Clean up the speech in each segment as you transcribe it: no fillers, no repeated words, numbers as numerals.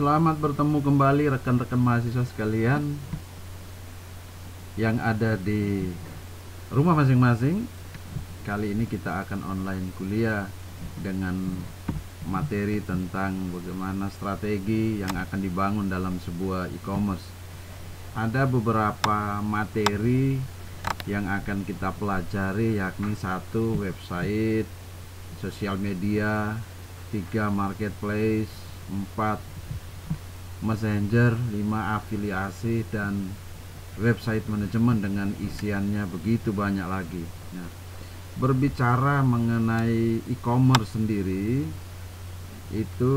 Selamat bertemu kembali rekan-rekan mahasiswa sekalian yang ada di rumah masing-masing. Kali ini kita akan online kuliah dengan materi tentang bagaimana strategi yang akan dibangun dalam sebuah e-commerce. Ada beberapa materi yang akan kita pelajari, yakni 1. Website, sosial media, 3. Marketplace, 4. Messenger, 5. Afiliasi, dan website manajemen dengan isiannya begitu banyak lagi. Nah, berbicara mengenai e-commerce sendiri itu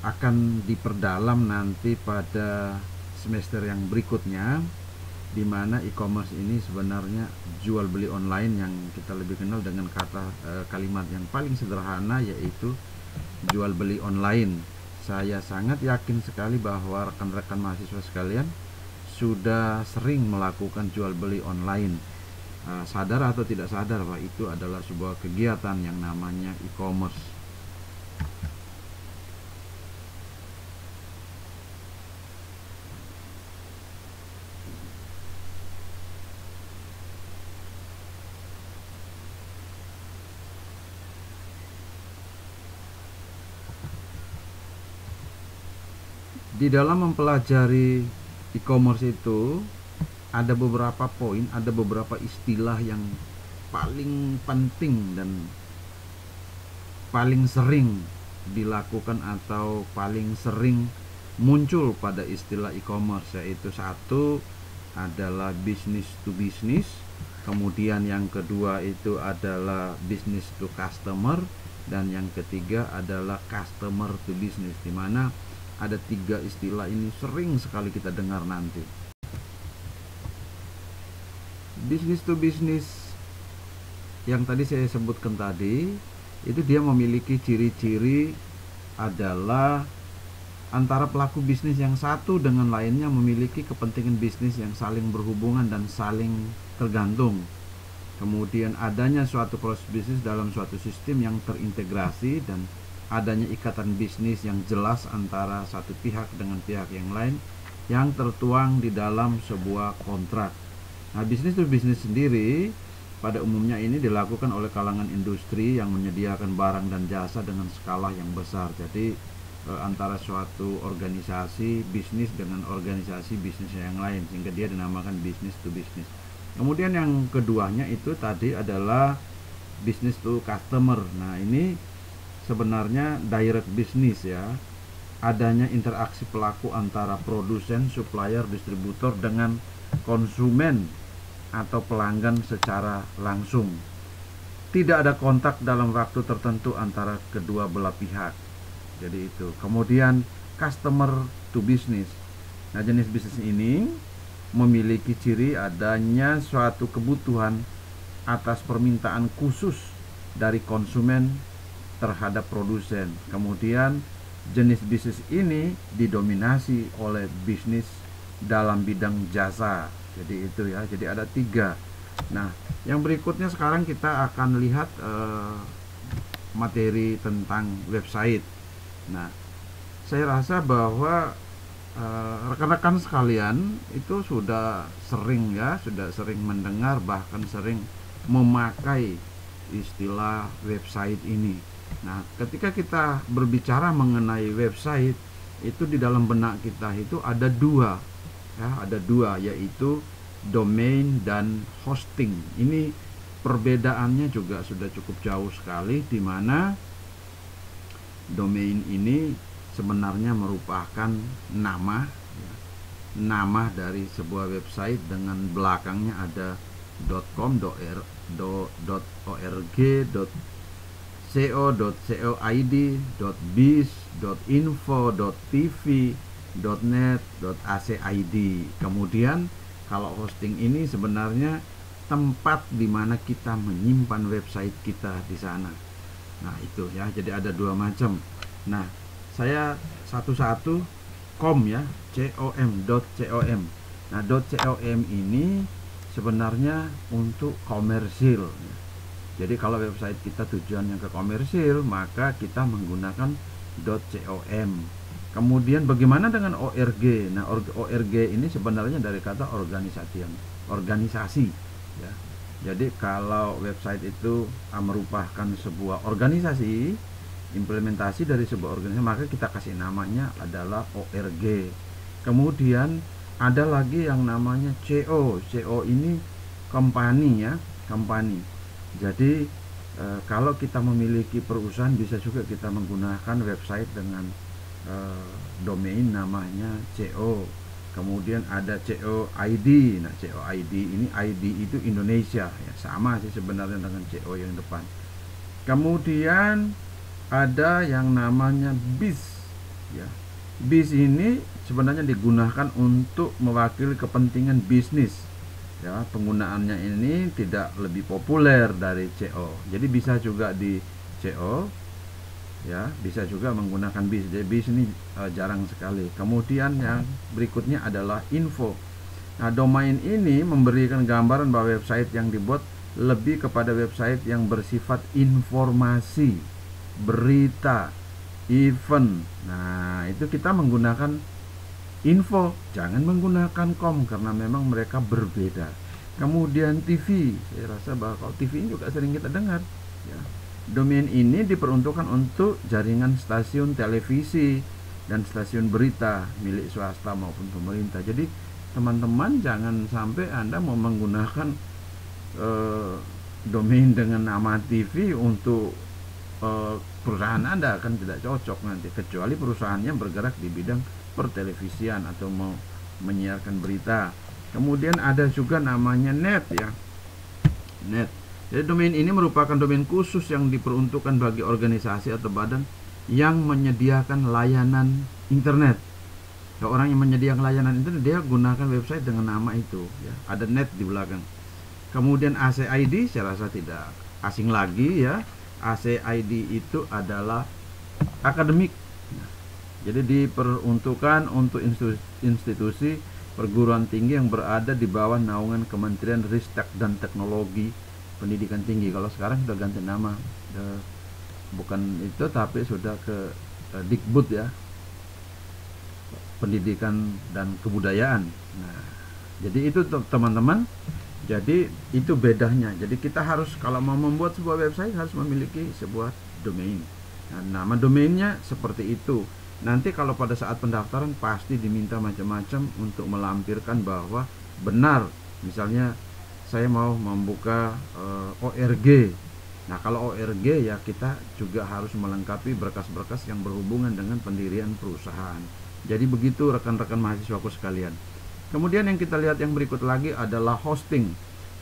akan diperdalam nanti pada semester yang berikutnya, di mana e-commerce ini sebenarnya jual beli online yang kita lebih kenal dengan kalimat yang paling sederhana, yaitu jual beli online. Saya sangat yakin sekali bahwa rekan-rekan mahasiswa sekalian sudah sering melakukan jual beli online, sadar atau tidak sadar bahwa itu adalah sebuah kegiatan yang namanya e-commerce. Di dalam mempelajari e-commerce itu ada beberapa poin, ada beberapa istilah yang paling penting dan paling sering dilakukan atau paling sering muncul pada istilah e-commerce, yaitu 1 adalah business to business, kemudian yang kedua itu adalah business to customer, dan yang ketiga adalah customer to business, di mana ada 3 istilah ini sering sekali kita dengar nanti. Business to business yang tadi saya sebutkan tadi, itu dia memiliki ciri-ciri adalah antara pelaku bisnis yang satu dengan lainnya memiliki kepentingan bisnis yang saling berhubungan dan saling tergantung. Kemudian adanya suatu proses bisnis dalam suatu sistem yang terintegrasi, dan adanya ikatan bisnis yang jelas antara satu pihak dengan pihak yang lain yang tertuang di dalam sebuah kontrak. Nah, bisnis to bisnis sendiri pada umumnya ini dilakukan oleh kalangan industri yang menyediakan barang dan jasa dengan skala yang besar. Jadi antara suatu organisasi bisnis dengan organisasi bisnis yang lain, sehingga dia dinamakan business to business. Kemudian yang keduanya itu tadi adalah business to customer. Nah, ini sebenarnya direct business, ya, adanya interaksi pelaku antara produsen, supplier, distributor dengan konsumen atau pelanggan secara langsung. Tidak ada kontak dalam waktu tertentu antara kedua belah pihak. Jadi itu. Kemudian customer to business. Nah, jenis bisnis ini memiliki ciri adanya suatu kebutuhan atas permintaan khusus dari konsumen terhadap produsen. Kemudian jenis bisnis ini didominasi oleh bisnis dalam bidang jasa. Jadi itu, ya. Jadi ada 3. Nah, yang berikutnya sekarang kita akan lihat materi tentang website. Nah, saya rasa bahwa rekan-rekan sekalian itu sudah sering mendengar, bahkan sering memakai istilah website ini. Nah, ketika kita berbicara mengenai website, itu di dalam benak kita itu ada 2, ya, ada 2, yaitu domain dan hosting. Ini perbedaannya juga sudah cukup jauh sekali, di mana domain ini sebenarnya merupakan nama, ya, nama dari sebuah website dengan belakangnya ada .com, .org, .co.id, .biz, .info, .tv, .net, .ac.id. Kemudian kalau hosting ini sebenarnya tempat di mana kita menyimpan website kita di sana. Nah, itu, ya. Jadi ada 2 macam. Nah, saya satu-satu com, ya, com. Nah, .com ini sebenarnya untuk komersil. Jadi kalau website kita tujuannya ke komersil, maka kita menggunakan .com. Kemudian bagaimana dengan ORG? Nah, ORG ini sebenarnya dari kata organisasi ya. Jadi kalau website itu merupakan sebuah organisasi, implementasi dari sebuah organisasi, maka kita kasih namanya adalah ORG. Kemudian ada lagi yang namanya CO. CO ini company ya, company. Jadi kalau kita memiliki perusahaan, bisa juga kita menggunakan website dengan domain namanya CO. Kemudian ada CO ID. Nah, CO ID ini, ID itu Indonesia ya, sama sih sebenarnya dengan CO yang depan. Kemudian ada yang namanya BIS ya. BIS ini sebenarnya digunakan untuk mewakili kepentingan bisnis ya. Penggunaannya ini tidak lebih populer dari CO, jadi bisa juga di CO ya, bisa juga menggunakan BIS. Jadi BIS ini jarang sekali. Kemudian yang berikutnya adalah info. Nah, domain ini memberikan gambaran bahwa website yang dibuat lebih kepada website yang bersifat informasi, berita, event. Nah, itu kita menggunakan info, jangan menggunakan com, karena memang mereka berbeda. Kemudian TV, saya rasa bahwa kalau TV ini juga sering kita dengar ya. Domain ini diperuntukkan untuk jaringan stasiun televisi dan stasiun berita milik swasta maupun pemerintah. Jadi teman-teman jangan sampai Anda mau menggunakan domain dengan nama TV untuk perusahaan Anda, kan tidak cocok nanti, kecuali perusahaannya bergerak di bidang pertelevisian atau mau menyiarkan berita. Kemudian ada juga namanya net ya, net. Jadi domain ini merupakan domain khusus yang diperuntukkan bagi organisasi atau badan yang menyediakan layanan internet. Kalau orang yang menyediakan layanan internet, dia gunakan website dengan nama itu ya. Ada net di belakang. Kemudian ACID saya rasa tidak asing lagi ya. ACID itu adalah akademik. Jadi diperuntukkan untuk institusi perguruan tinggi yang berada di bawah naungan Kementerian Ristek dan Teknologi Pendidikan Tinggi. Kalau sekarang sudah ganti nama, bukan itu, tapi sudah ke Dikbud ya, Pendidikan dan Kebudayaan. Nah, jadi itu teman-teman. Jadi itu bedanya. Jadi kita harus, kalau mau membuat sebuah website, harus memiliki sebuah domain. Nah, nama domainnya seperti itu. Nanti kalau pada saat pendaftaran pasti diminta macam-macam untuk melampirkan bahwa benar. Misalnya saya mau membuka ORG. Nah, kalau ORG ya kita juga harus melengkapi berkas-berkas yang berhubungan dengan pendirian perusahaan. Jadi begitu rekan-rekan mahasiswaku sekalian. Kemudian yang kita lihat yang berikut lagi adalah hosting.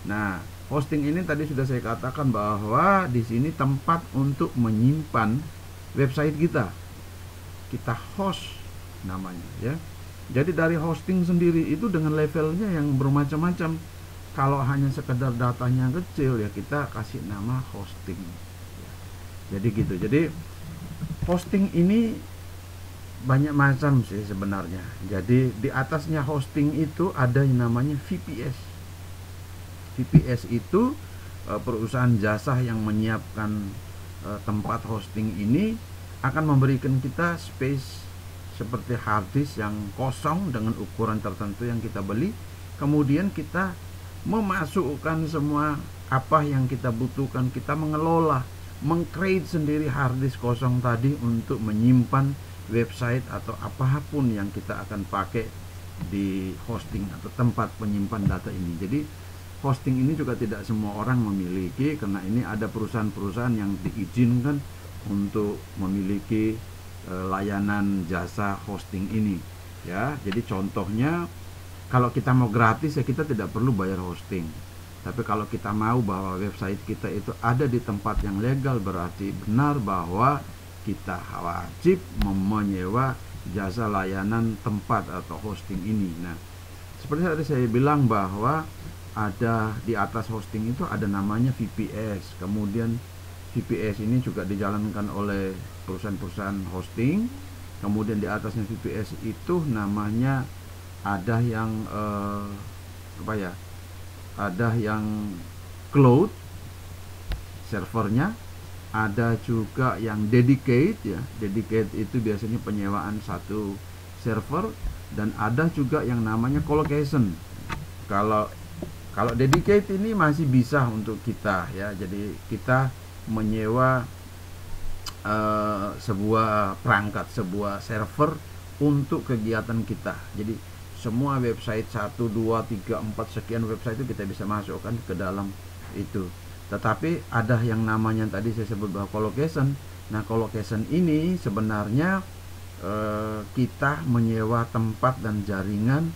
Nah, hosting ini tadi sudah saya katakan bahwa di sini tempat untuk menyimpan website kita. Kita host namanya ya. Jadi dari hosting sendiri itu dengan levelnya yang bermacam-macam. Kalau hanya sekedar datanya kecil ya kita kasih nama hosting. Jadi gitu. Jadi hosting ini banyak macam sih sebenarnya. Jadi di atasnya hosting itu ada yang namanya VPS. VPS itu perusahaan jasa yang menyiapkan tempat hosting ini akan memberikan kita space seperti hard disk yang kosong dengan ukuran tertentu yang kita beli. Kemudian kita memasukkan semua apa yang kita butuhkan, kita mengelola, meng-create sendiri hard disk kosong tadi untuk menyimpan website atau apapun yang kita akan pakai di hosting atau tempat penyimpan data ini. Jadi hosting ini juga tidak semua orang memiliki, karena ini ada perusahaan-perusahaan yang diizinkan untuk memiliki layanan jasa hosting ini ya. Jadi contohnya, kalau kita mau gratis ya kita tidak perlu bayar hosting. Tapi kalau kita mau bahwa website kita itu ada di tempat yang legal, berarti benar bahwa kita wajib menyewa jasa layanan tempat atau hosting ini. Nah, seperti tadi saya bilang bahwa ada di atas hosting itu ada namanya VPS. Kemudian VPS ini juga dijalankan oleh perusahaan-perusahaan hosting. Kemudian di atasnya VPS itu namanya ada yang ada yang cloud servernya, ada juga yang dedicate ya. Dedicate itu biasanya penyewaan satu server, dan ada juga yang namanya colocation. Kalau dedicate ini masih bisa untuk kita ya. Jadi kita menyewa sebuah perangkat, sebuah server untuk kegiatan kita. Jadi semua website 1, 2, 3, 4 sekian website itu kita bisa masukkan ke dalam itu. Tetapi ada yang namanya tadi saya sebut bahwa colocation. Nah, colocation ini sebenarnya kita menyewa tempat dan jaringan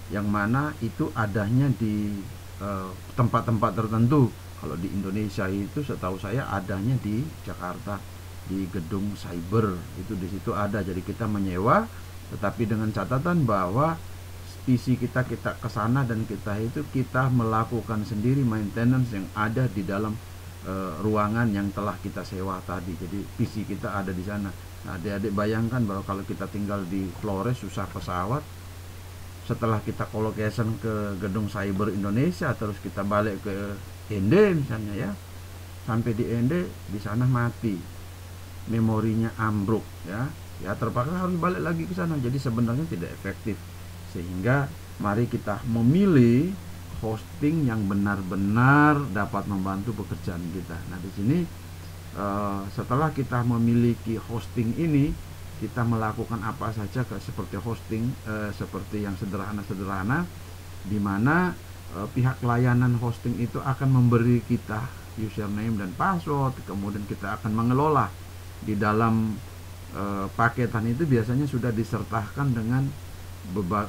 yang mana itu adanya di tempat-tempat tertentu. Kalau di Indonesia itu setahu saya adanya di Jakarta, di gedung cyber itu, di situ ada. Jadi kita menyewa, tetapi dengan catatan bahwa PC kita kesana, dan kita melakukan sendiri maintenance yang ada di dalam ruangan yang telah kita sewa tadi. Jadi PC kita ada di sana. Nah, adik-adik bayangkan bahwa kalau kita tinggal di Flores susah pesawat, setelah kita colocation ke gedung cyber Indonesia, terus kita balik ke Ende misalnya ya, sampai di Ende di sana mati, memorinya ambruk ya, terpaksa harus balik lagi ke sana. Jadi sebenarnya tidak efektif. Sehingga mari kita memilih hosting yang benar-benar dapat membantu pekerjaan kita. Nah, di sini setelah kita memiliki hosting ini, kita melakukan apa saja seperti hosting seperti yang sederhana-sederhana, di mana pihak layanan hosting itu akan memberi kita username dan password, kemudian kita akan mengelola. Di dalam paketan itu biasanya sudah disertakan dengan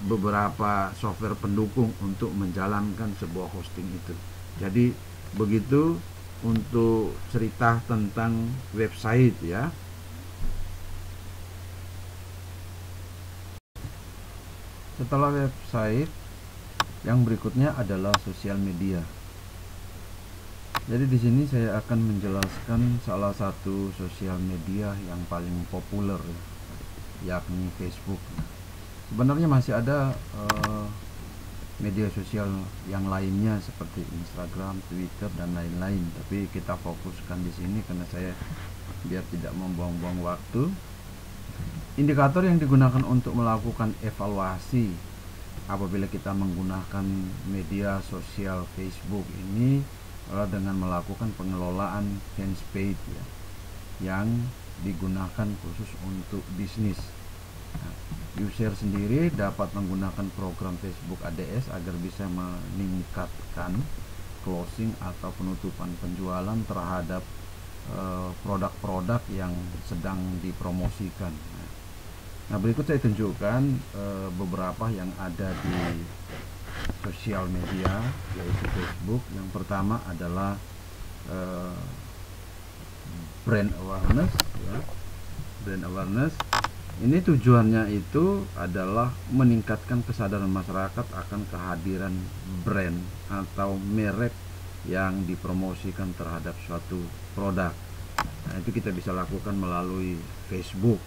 beberapa software pendukung untuk menjalankan sebuah hosting itu. Jadi begitu untuk cerita tentang website ya. Setelah website, yang berikutnya adalah sosial media. Jadi di sini saya akan menjelaskan salah satu sosial media yang paling populer, yakni Facebook. Sebenarnya masih ada media sosial yang lainnya seperti Instagram, Twitter, dan lain-lain. Tapi kita fokuskan di sini karena saya biar tidak membuang-buang waktu. Indikator yang digunakan untuk melakukan evaluasi apabila kita menggunakan media sosial Facebook ini adalah dengan melakukan pengelolaan fanpage ya, yang digunakan khusus untuk bisnis. Nah, user sendiri dapat menggunakan program Facebook ADS agar bisa meningkatkan closing atau penutupan penjualan terhadap produk-produk yang sedang dipromosikan. Nah, berikut saya tunjukkan beberapa yang ada di sosial media, yaitu Facebook. Yang pertama adalah brand awareness ya. Brand awareness ini tujuannya itu adalah meningkatkan kesadaran masyarakat akan kehadiran brand atau merek yang dipromosikan terhadap suatu produk. Nah, itu kita bisa lakukan melalui Facebook.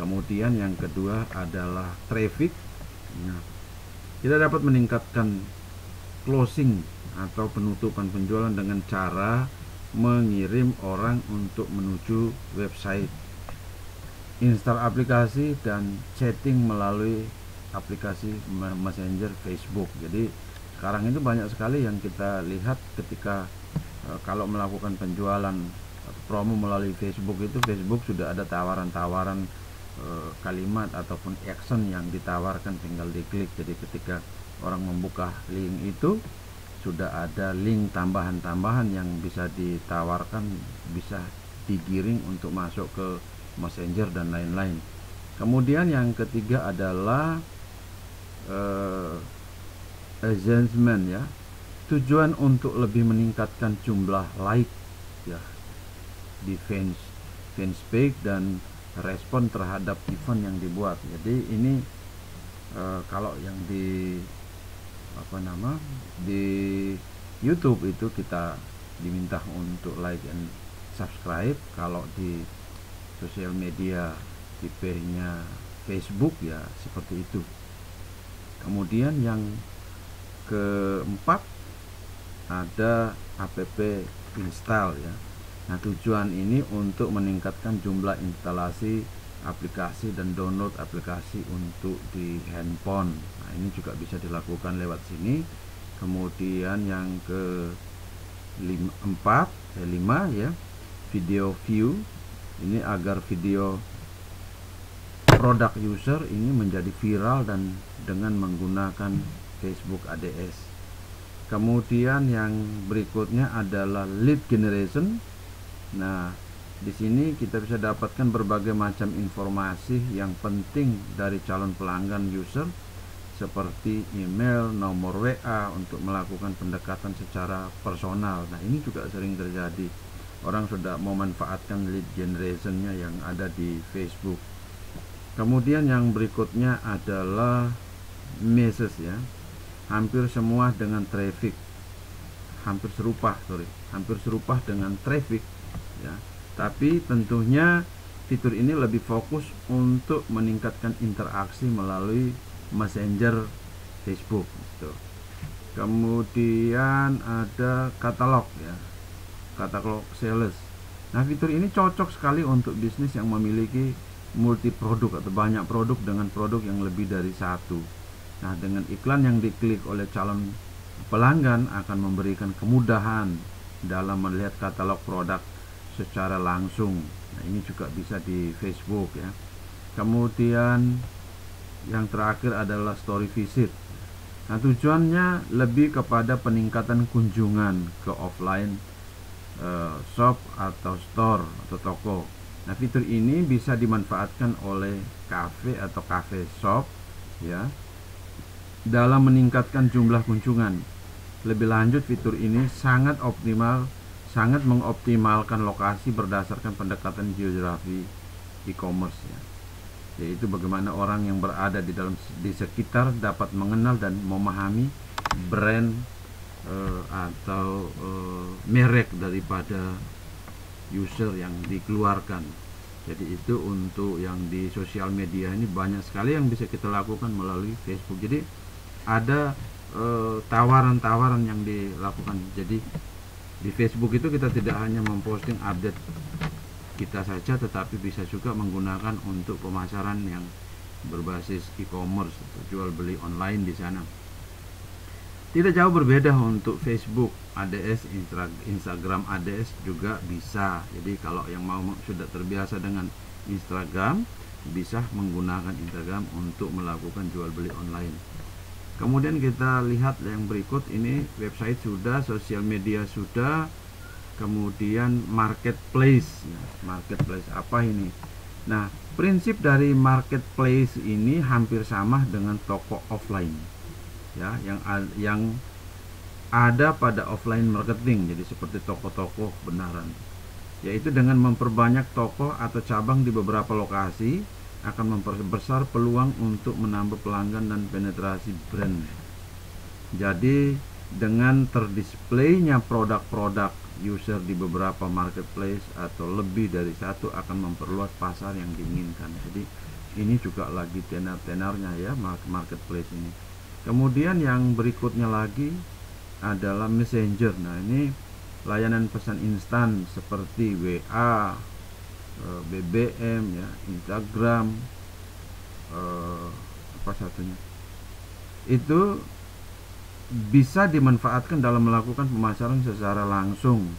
Kemudian yang kedua adalah traffic. Nah, kita dapat meningkatkan closing atau penutupan penjualan dengan cara mengirim orang untuk menuju website, install aplikasi, dan chatting melalui aplikasi Messenger Facebook. Jadi sekarang itu banyak sekali yang kita lihat ketika kalau melakukan penjualan atau promo melalui Facebook itu, Facebook sudah ada tawaran-tawaran kalimat ataupun action yang ditawarkan, tinggal diklik. Jadi ketika orang membuka link itu sudah ada link tambahan-tambahan yang bisa ditawarkan, bisa digiring untuk masuk ke Messenger dan lain-lain. Kemudian yang ketiga adalah engagement ya, tujuan untuk lebih meningkatkan jumlah like ya di fanpage dan respon terhadap event yang dibuat. Jadi ini kalau yang di di YouTube itu kita diminta untuk like and subscribe. Kalau di sosial media tipe-nya Facebook ya seperti itu. Kemudian yang keempat ada app install ya. Nah, tujuan ini untuk meningkatkan jumlah instalasi aplikasi dan download aplikasi untuk di handphone. Nah, ini juga bisa dilakukan lewat sini. Kemudian yang ke 5 ya, video view. Ini agar video produk user ini menjadi viral dan dengan menggunakan Facebook ADS. Kemudian yang berikutnya adalah lead generation. Nah, di sini kita bisa dapatkan berbagai macam informasi yang penting dari calon pelanggan user, seperti email, nomor WA untuk melakukan pendekatan secara personal. Nah, ini juga sering terjadi. Orang sudah memanfaatkan lead generationnya yang ada di Facebook. Kemudian yang berikutnya adalah message ya. Hampir semua dengan traffic. Hampir serupa dengan traffic ya. Tapi tentunya fitur ini lebih fokus untuk meningkatkan interaksi melalui Messenger Facebook gitu. Kemudian ada katalog ya, katalog sales. Nah, fitur ini cocok sekali untuk bisnis yang memiliki multi produk atau banyak produk dengan produk yang lebih dari satu. Nah, dengan iklan yang diklik oleh calon pelanggan akan memberikan kemudahan dalam melihat katalog produk secara langsung. Nah, ini juga bisa di Facebook ya. Kemudian yang terakhir adalah story visit. Nah, tujuannya lebih kepada peningkatan kunjungan ke offline shop atau store atau toko. Nah, fitur ini bisa dimanfaatkan oleh cafe atau cafe shop ya, dalam meningkatkan jumlah kunjungan. Lebih lanjut, fitur ini sangat mengoptimalkan lokasi berdasarkan pendekatan geografi e-commerce ya. Yaitu bagaimana orang yang berada di sekitar dapat mengenal dan memahami brand atau merek daripada user yang dikeluarkan. Jadi itu untuk yang di sosial media ini banyak sekali yang bisa kita lakukan melalui Facebook. Jadi ada tawaran-tawaran yang dilakukan. Jadi di Facebook itu kita tidak hanya memposting update kita saja, tetapi bisa juga menggunakan untuk pemasaran yang berbasis e-commerce atau jual beli online di sana. Tidak jauh berbeda untuk Facebook ADS, Instagram ADS juga bisa. Jadi kalau yang sudah terbiasa dengan Instagram, bisa menggunakan Instagram untuk melakukan jual beli online. Kemudian kita lihat yang berikut ini, website sudah, sosial media sudah, kemudian marketplace. Marketplace apa ini? Nah, prinsip dari marketplace ini hampir sama dengan toko offline ya, yang ada pada offline marketing. Jadi seperti toko-toko benaran, yaitu dengan memperbanyak toko atau cabang di beberapa lokasi akan memperbesar peluang untuk menambah pelanggan dan penetrasi brand. Jadi dengan terdisplaynya produk-produk user di beberapa marketplace atau lebih dari satu akan memperluas pasar yang diinginkan. Jadi ini juga lagi tenar-tenarnya ya, marketplace ini. Kemudian yang berikutnya lagi adalah Messenger. Nah, ini layanan pesan instan seperti WA, BBM ya, Instagram, apa satunya, itu bisa dimanfaatkan dalam melakukan pemasaran secara langsung.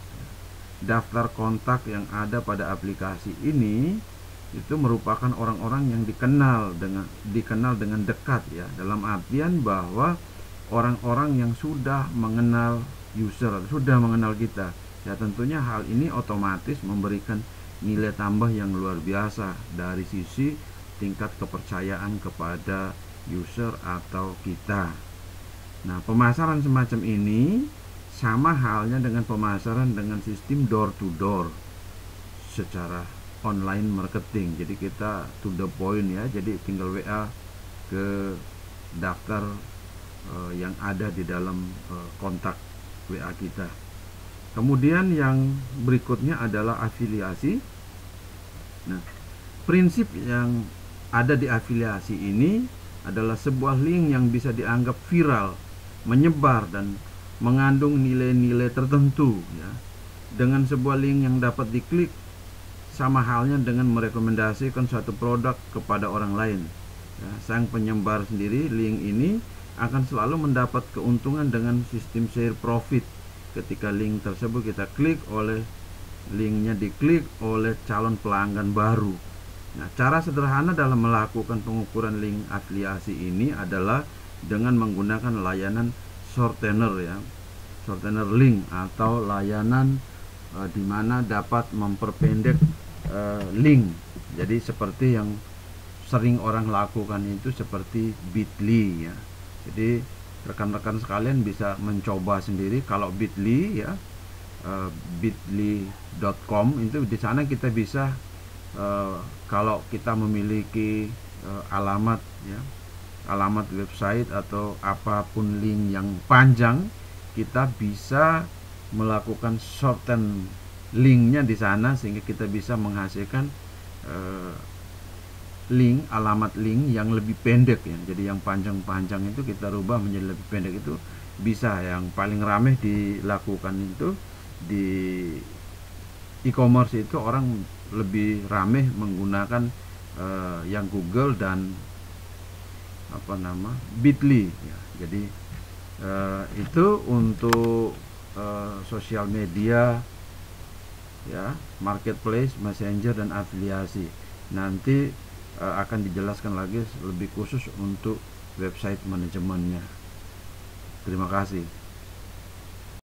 Daftar kontak yang ada pada aplikasi ini itu merupakan orang-orang yang dikenal dengan dekat ya, dalam artian bahwa orang-orang yang sudah mengenal user, sudah mengenal kita ya. Tentunya hal ini otomatis memberikan nilai tambah yang luar biasa dari sisi tingkat kepercayaan kepada user atau kita. Nah, pemasaran semacam ini sama halnya dengan pemasaran dengan sistem door to door secara online marketing. Jadi kita to the point ya, jadi tinggal WA ke daftar yang ada di dalam kontak WA kita. Kemudian yang berikutnya adalah afiliasi. Nah, prinsip yang ada di afiliasi ini adalah sebuah link yang bisa dianggap viral, menyebar dan mengandung nilai-nilai tertentu ya. dengan sebuah link yang dapat diklik sama halnya dengan merekomendasikan suatu produk kepada orang lain. Ya, sang penyebar sendiri link ini akan selalu mendapat keuntungan dengan sistem share profit ketika link tersebut kita klik oleh linknya diklik oleh calon pelanggan baru. Nah, cara sederhana dalam melakukan pengukuran link afiliasi ini adalah dengan menggunakan layanan shortener ya, shortener link atau layanan di mana dapat memperpendek link. Jadi seperti yang sering orang lakukan itu seperti Bitly ya. Jadi rekan-rekan sekalian bisa mencoba sendiri. Kalau Bitly ya, bitly.com itu di sana kita bisa kalau kita memiliki alamat ya, alamat website atau apapun link yang panjang, kita bisa melakukan shorten linknya di sana sehingga kita bisa menghasilkan link, alamat link yang lebih pendek ya. Jadi yang panjang-panjang itu kita rubah menjadi lebih pendek, itu bisa. Yang paling ramai dilakukan itu di e-commerce itu orang lebih ramai menggunakan yang Google dan Bitly ya. Jadi itu untuk sosial media ya, marketplace, messenger dan afiliasi. Nanti akan dijelaskan lagi lebih khusus untuk website manajemennya. Terima kasih.